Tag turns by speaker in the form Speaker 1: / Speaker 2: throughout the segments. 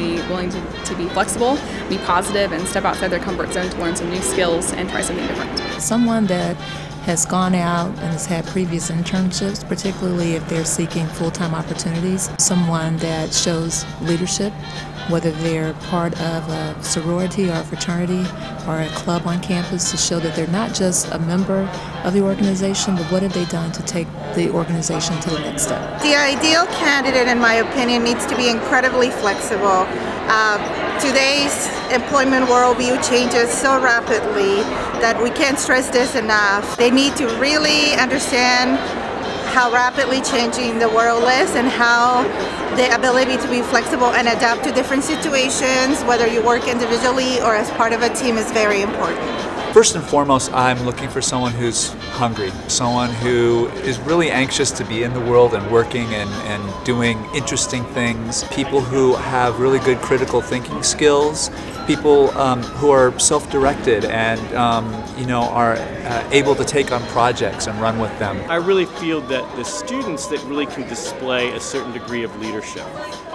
Speaker 1: be willing to be flexible, be positive, and step outside their comfort zone to learn some new skills and try something different.
Speaker 2: Someone that has gone out and has had previous internships, particularly if they're seeking full-time opportunities. Someone that shows leadership, whether they're part of a sorority or a fraternity or a club on campus, to show that they're not just a member of the organization, but what have they done to take the organization to the next step.
Speaker 3: The ideal candidate, in my opinion, needs to be incredibly flexible. Today's employment worldview changes so rapidly that we can't stress this enough. They need to really understand how rapidly changing the world is and how the ability to be flexible and adapt to different situations, whether you work individually or as part of a team, is very important.
Speaker 4: First and foremost, I'm looking for someone who's hungry, someone who is really anxious to be in the world and working and doing interesting things, people who have really good critical thinking skills, people who are self-directed and are able to take on projects and run with them.
Speaker 5: I really feel that the students that really can display a certain degree of leadership,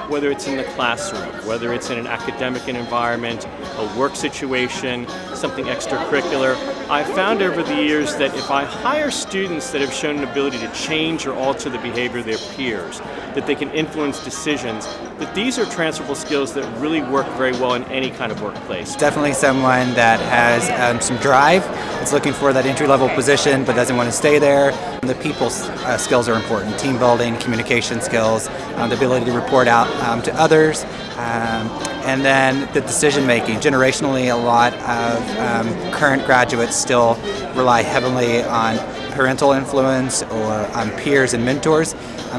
Speaker 5: whether it's in the classroom, whether it's in an academic environment, a work situation, something extracurricular. I've found over the years that if I hire students that have shown an ability to change or alter the behavior of their peers, that they can influence decisions, that these are transferable skills that really work very well in any kind of workplace.
Speaker 6: Definitely someone that has some drive, is looking for that entry-level position but doesn't want to stay there. The people skills are important, team building, communication skills, the ability to report out to others, and then the decision making. Generationally, a lot of current graduates still rely heavily on parental influence or on peers and mentors.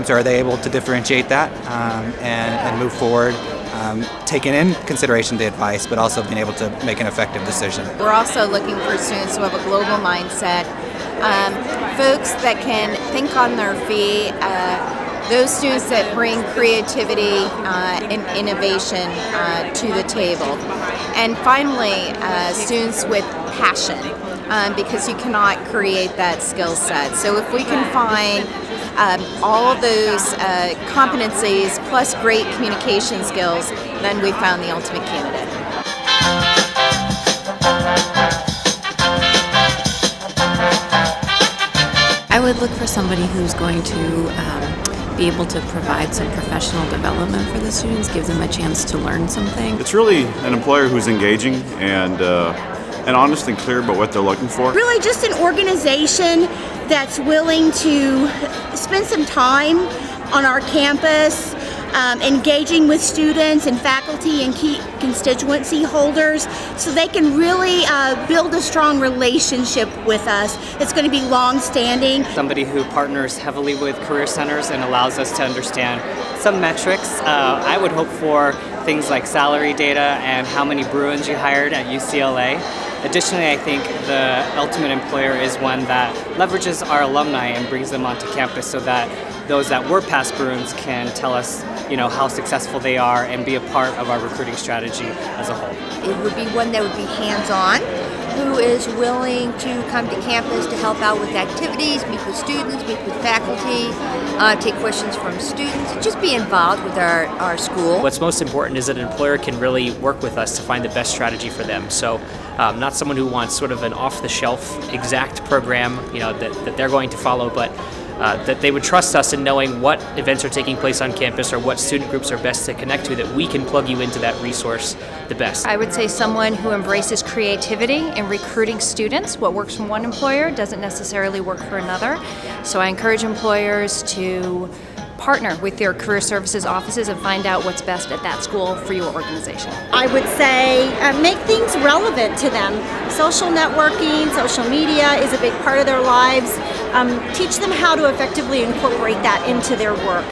Speaker 6: So are they able to differentiate that and move forward, taking in consideration the advice, but also being able to make an effective decision?
Speaker 7: We're also looking for students who have a global mindset, folks that can think on their feet, those students that bring creativity and innovation to the table. And finally, students with passion, because you cannot create that skill set. So if we can find all of those competencies plus great communication skills, then we found the ultimate candidate.
Speaker 8: I would look for somebody who's going to be able to provide some professional development for the students, give them a chance to learn something.
Speaker 9: It's really an employer who's engaging and honest and clear about what they're looking for.
Speaker 10: Really just an organization that's willing to spend some time on our campus, engaging with students and faculty and key constituency holders so they can really build a strong relationship with us. It's going to be long-standing.
Speaker 11: Somebody who partners heavily with career centers and allows us to understand some metrics. I would hope for things like salary data and how many Bruins you hired at UCLA. Additionally, I think the ultimate employer is one that leverages our alumni and brings them onto campus so that those that were past Bruins can tell us, how successful they are and be a part of our recruiting strategy as a whole.
Speaker 12: It would be one that would be hands-on, who is willing to come to campus to help out with activities, meet with students, meet with faculty, take questions from students, just be involved with our school.
Speaker 13: What's most important is that an employer can really work with us to find the best strategy for them. So not someone who wants sort of an off-the-shelf exact program that they're going to follow, but that they would trust us in knowing what events are taking place on campus or what student groups are best to connect to, that we can plug you into that resource the best.
Speaker 14: I would say someone who embraces creativity in recruiting students. What works from one employer doesn't necessarily work for another. So I encourage employers to partner with their career services offices and find out what's best at that school for your organization.
Speaker 10: I would say make things relevant to them. Social networking, social media is a big part of their lives. Teach them how to effectively incorporate that into their work.